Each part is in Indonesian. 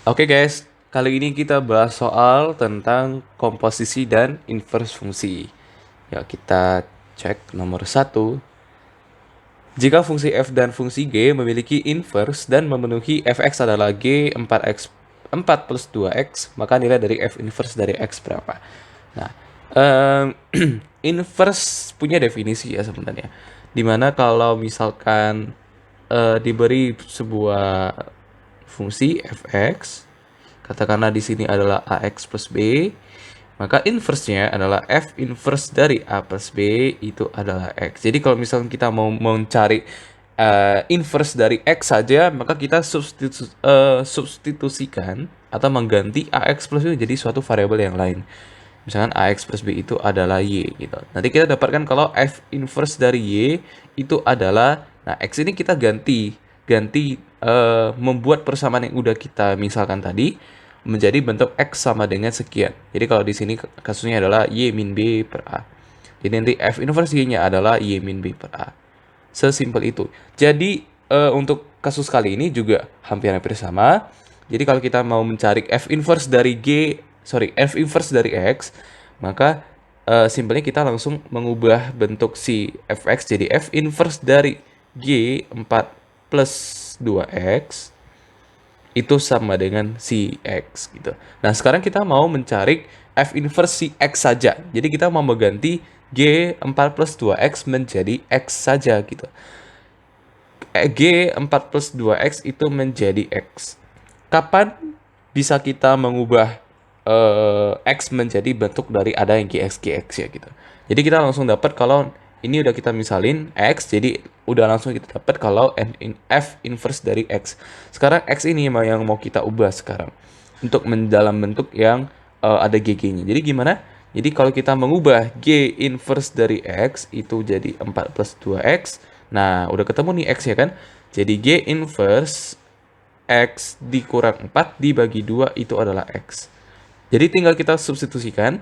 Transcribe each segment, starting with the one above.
Oke guys, kali ini kita bahas soal tentang komposisi dan inverse fungsi. Ya, kita cek nomor satu. Jika fungsi f dan fungsi g memiliki inverse dan memenuhi fx adalah g 4x 4 plus 2x, maka nilai dari f inverse dari x berapa? Nah, em, inverse punya definisi ya sebenarnya. Dimana kalau misalkan diberi sebuah fungsi fx, katakanlah di sini adalah ax plus b, maka inverse-nya adalah f inverse dari a plus b itu adalah x. Jadi kalau misalnya kita mau mencari inverse dari x saja, maka kita substitusikan atau mengganti ax plus b jadi suatu variabel yang lain. Misalkan ax plus b itu adalah y gitu. Nanti kita dapatkan kalau f inverse dari y itu adalah, nah x ini kita ganti ganti membuat persamaan yang udah kita misalkan tadi menjadi bentuk x sama dengan sekian. Jadi kalau di sini kasusnya adalah y min b per a. Jadi nanti f inverse y-nya adalah y min b per a. Sesimpel itu. Jadi untuk kasus kali ini juga hampir-hampir sama. Jadi kalau kita mau mencari f inverse dari x, maka simpelnya kita langsung mengubah bentuk si fx jadi f inverse dari g 4 plus 2x itu sama dengan si x gitu. Nah, sekarang kita mau mencari f inverse si x saja. Jadi kita mau mengganti g 4 plus 2x menjadi x saja gitu. G 4 plus 2x itu menjadi x. Kapan bisa kita mengubah x menjadi bentuk dari ada yang gx ya gitu. Jadi kita langsung dapat kalau ini udah kita misalin x, jadi udah langsung kita dapat kalau f inverse dari x. Sekarang x ini yang mau kita ubah sekarang untuk dalam bentuk yang ada gg-nya. Jadi gimana? Jadi kalau kita mengubah g inverse dari x itu jadi 4 plus 2x. Nah, udah ketemu nih x ya kan? Jadi g inverse x dikurang 4 dibagi 2 itu adalah x. Jadi tinggal kita substitusikan.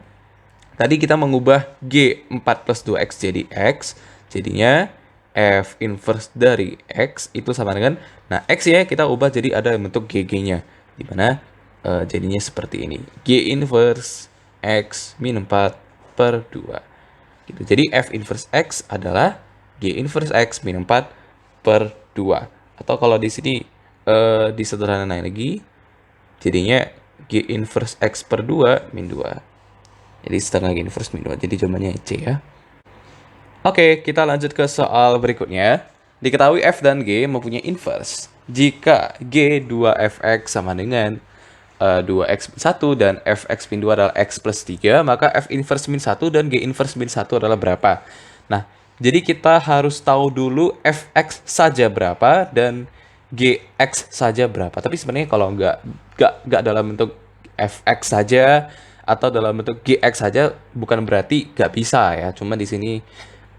Tadi kita mengubah G 4 plus 2X jadi X. Jadinya F inverse dari X itu sama dengan, nah X ya kita ubah jadi ada bentuk GG-nya. Dimana jadinya seperti ini. G inverse X min 4 per 2. Gitu. Jadi F inverse X adalah G inverse X min 4 per 2. Atau kalau di sini disederhanakan lagi, jadinya G inverse X per 2 min 2. Jadi setengah G inverse min 2. Jadi jawabannya C ya. Oke, kita lanjut ke soal berikutnya. Diketahui F dan G mempunyai inverse. Jika G 2Fx sama dengan 2x 1 dan Fx min 2 adalah x plus 3, maka F inverse min 1 dan G inverse min 1 adalah berapa? Nah, jadi kita harus tahu dulu Fx saja berapa dan Gx saja berapa. Tapi sebenarnya kalau nggak dalam bentuk Fx saja atau dalam bentuk Gx saja bukan berarti nggak bisa ya. Cuma di sini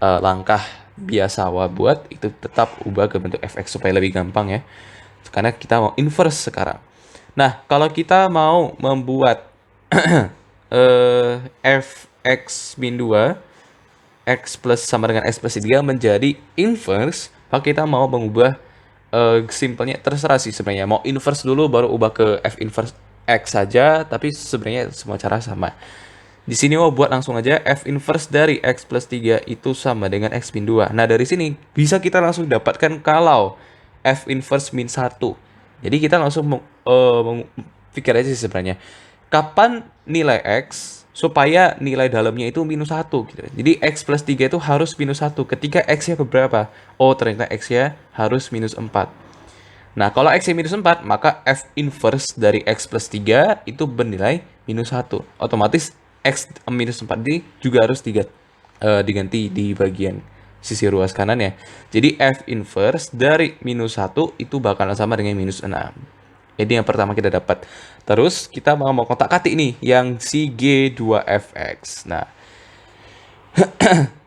langkah biasa buat itu tetap ubah ke bentuk Fx supaya lebih gampang ya. Karena kita mau inverse sekarang. Nah, kalau kita mau membuat Fx min 2 x plus sama dengan x plus 3 menjadi inverse, maka kita mau mengubah simpelnya terserah sih sebenarnya. Mau inverse dulu baru ubah ke f inverse x saja, tapi sebenarnya semua cara sama. Di sini mau buat langsung aja f inverse dari x plus 3 itu sama dengan x min 2. Nah, dari sini bisa kita langsung dapatkan kalau f inverse min 1. Jadi kita langsung pikir aja sih sebenarnya. Kapan nilai x supaya nilai dalamnya itu minus 1 gitu. Jadi x plus 3 itu harus minus 1. Ketika x-nya berapa? Oh, ternyata x-nya harus minus 4. Nah, kalau x-nya minus 4, maka f inverse dari x plus 3 itu bernilai minus 1. Otomatis x minus 4 ini juga harus diganti di bagian sisi ruas kanan ya. Jadi f inverse dari minus 1 itu bakalan sama dengan minus 6. Ini yang pertama kita dapat. Terus kita mau kotak-katik nih yang si G2Fx. Nah,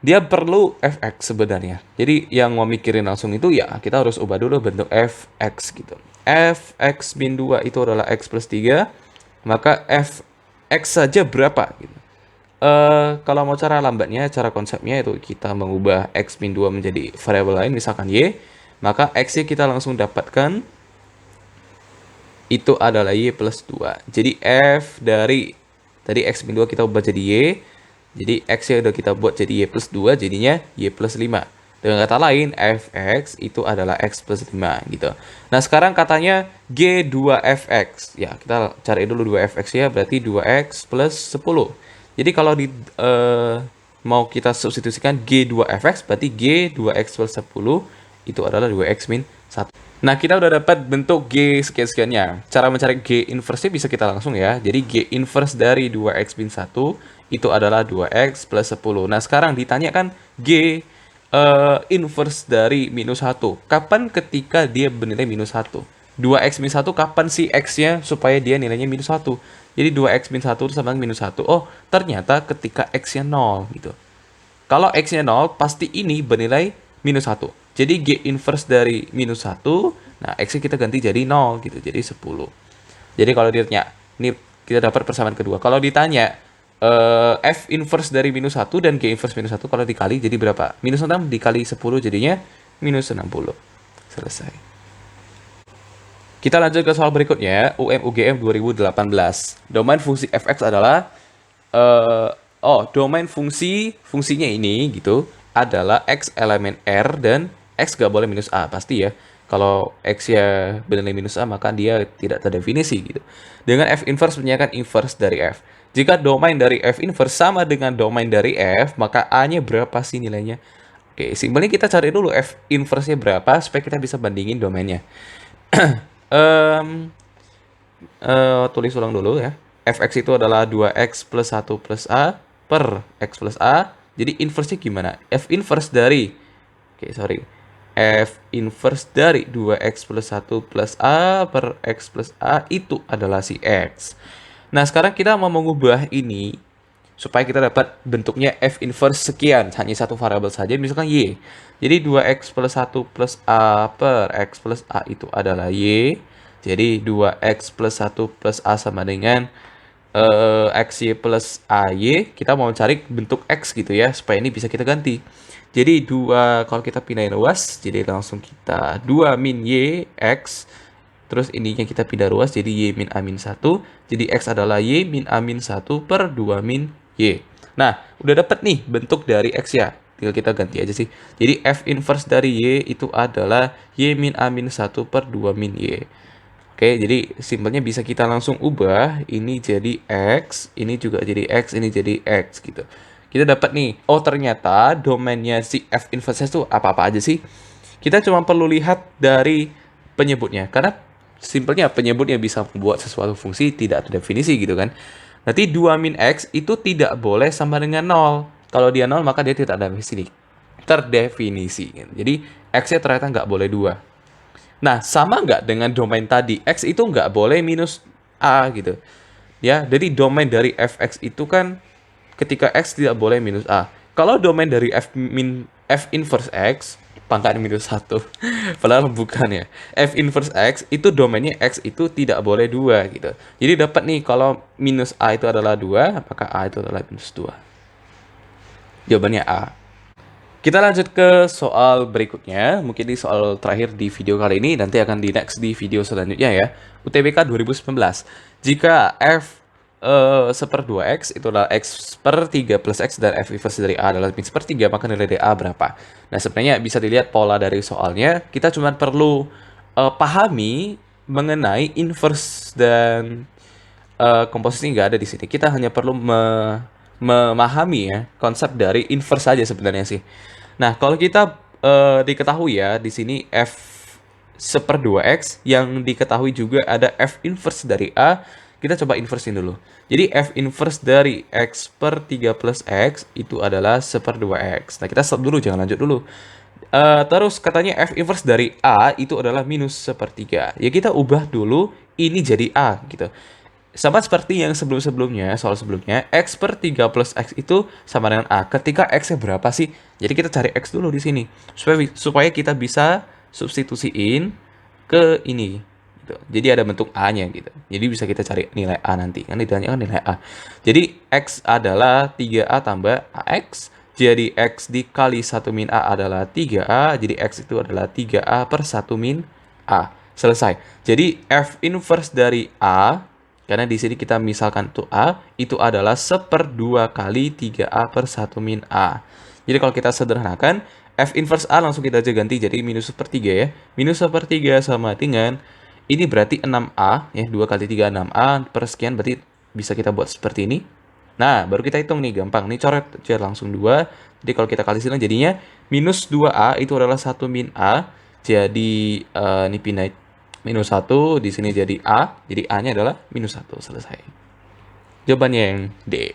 dia perlu fx sebenarnya. Jadi yang mau mikirin langsung itu ya kita harus ubah dulu bentuk fx gitu. Fx min 2 itu adalah x plus 3. Maka fx saja berapa gitu. Kalau mau cara lambatnya, cara konsepnya itu kita mengubah x min 2 menjadi variabel lain, misalkan y, maka x-nya kita langsung dapatkan itu adalah Y plus 2. Jadi F dari tadi X min 2 kita ubah jadi Y. Jadi X yang udah kita buat jadi Y plus 2 jadinya Y plus 5. Dengan kata lain Fx itu adalah X plus 5 gitu. Nah sekarang katanya G2Fx. Ya kita cari dulu 2Fx ya, berarti 2X plus 10. Jadi kalau mau kita substitusikan G2Fx berarti G2X plus 10 itu adalah 2X min 1. Nah, kita udah dapat bentuk G sekian-sekiannya. Cara mencari G inverse bisa kita langsung ya. Jadi G inverse dari 2X min 1 itu adalah 2X plus 10. Nah, sekarang ditanyakan G inverse dari minus 1. Kapan ketika dia bernilai minus 1? 2X min 1 kapan sih X-nya supaya dia nilainya minus 1? Jadi 2X min 1 itu sama dengan minus 1. Oh, ternyata ketika X-nya 0 gitu. Kalau X-nya 0, pasti ini bernilai minus 1. Jadi G inverse dari minus 1, nah X-nya kita ganti jadi 0 gitu, jadi 10. Jadi kalau ditanya, ini kita dapat persamaan kedua. Kalau ditanya, F inverse dari minus 1 dan G inverse minus 1 kalau dikali jadi berapa? Minus 6 dikali 10 jadinya minus 60. Selesai. Kita lanjut ke soal berikutnya, UM-UGM 2018. Domain fungsi fx adalah domain fungsinya ini gitu adalah x elemen r dan x gak boleh minus a, pasti ya. Kalau x ya bernilai minus a maka dia tidak terdefinisi gitu. Dengan f inverse menanyakan inverse dari f. Jika domain dari f inverse sama dengan domain dari f, maka a-nya berapa sih nilainya? Oke, simpelnya kita cari dulu f inverse-nya berapa supaya kita bisa bandingin domainnya. Tulis ulang dulu ya. Fx itu adalah 2x plus 1 plus a per x plus a. Jadi inverse-nya gimana? F inverse dari F inverse dari 2x plus 1 plus a per x plus a itu adalah si x. Nah, sekarang kita mau mengubah ini supaya kita dapat bentuknya F inverse sekian, hanya satu variabel saja, misalkan Y. Jadi 2x plus 1 plus A per x plus A itu adalah Y. Jadi 2x plus 1 plus A sama dengan XY plus AY. Kita mau cari bentuk X gitu ya, supaya ini bisa kita ganti. Jadi 2, kalau kita pindahin ruas, jadi langsung kita 2 min Y, X. Terus ininya kita pindah ruas, jadi Y min A min 1. Jadi X adalah Y min A min 1 per 2 min Y. Nah, udah dapat nih bentuk dari X ya. Tinggal kita ganti aja sih. Jadi F inverse dari Y itu adalah Y min A min 1 per 2 min Y. Oke, jadi simpelnya bisa kita langsung ubah. Ini jadi X, ini juga jadi X, ini jadi X gitu. Kita dapat nih, oh ternyata domainnya si F inverse itu apa-apa aja sih? Kita cuma perlu lihat dari penyebutnya. Karena simpelnya penyebutnya bisa membuat sesuatu fungsi tidak terdefinisi gitu kan. Nanti 2 min X itu tidak boleh sama dengan 0. Kalau dia 0 maka dia tidak terdefinisi. Jadi X-nya ternyata nggak boleh 2. Nah, sama nggak dengan domain tadi? X itu nggak boleh minus A gitu. Ya, jadi domain dari fx itu kan ketika X tidak boleh minus A. Kalau domain dari F inverse X, pangkat minus 1. Padahal bukan ya. F inverse X itu domainnya X itu tidak boleh 2 gitu. Jadi dapat nih kalau minus A itu adalah 2, apakah A itu adalah minus 2? Jawabannya A. Kita lanjut ke soal berikutnya. Mungkin ini soal terakhir di video kali ini. Nanti akan di next di video selanjutnya ya. UTBK 2019. Jika F seper 2x itu adalah x per 3 plus x dan f inverse dari A adalah min sepertiga, maka nilai dari A berapa? Nah, sebenarnya bisa dilihat pola dari soalnya. Kita cuma perlu pahami mengenai inverse dan komposisi nggak ada di sini. Kita hanya perlu memahami ya konsep dari inverse saja sebenarnya sih. Nah, kalau kita diketahui ya di sini f seper 2x yang diketahui juga ada f inverse dari A. Kita coba inversein dulu. Jadi f inverse dari x per 3 plus x itu adalah seper 2x. Nah, kita stop dulu, jangan lanjut dulu. Terus katanya f inverse dari A itu adalah minus sepertiga. Ya kita ubah dulu ini jadi A gitu. Sama seperti yang sebelum-sebelumnya, soal sebelumnya, x per 3 plus x itu sama dengan A. Ketika x-nya berapa sih? Jadi kita cari x dulu di sini. Supaya kita bisa substitusiin ke ini. Gitu. Jadi ada bentuk A-nya gitu. Jadi bisa kita cari nilai A nanti. Kan ditanyakan nilai A. Jadi x adalah 3A tambah AX. Jadi x dikali 1 min A adalah 3A. Jadi x itu adalah 3A per 1 min A. Selesai. Jadi F inverse dari A, karena di sini kita misalkan tuh A, itu adalah 1/2 kali 3A per 1 min A. Jadi kalau kita sederhanakan, F inverse A langsung kita aja ganti jadi minus 1/3 ya. Minus 1/3 sama dengan, ini berarti 6A, ya 2 kali 3 6A per sekian, berarti bisa kita buat seperti ini. Nah, baru kita hitung nih, gampang. Nih coret aja langsung 2. Jadi kalau kita kali sini jadinya minus 2A itu adalah 1 min A. Jadi ini pindah minus 1, di sini jadi A. Jadi A-nya adalah minus 1. Selesai. Jawabannya yang D.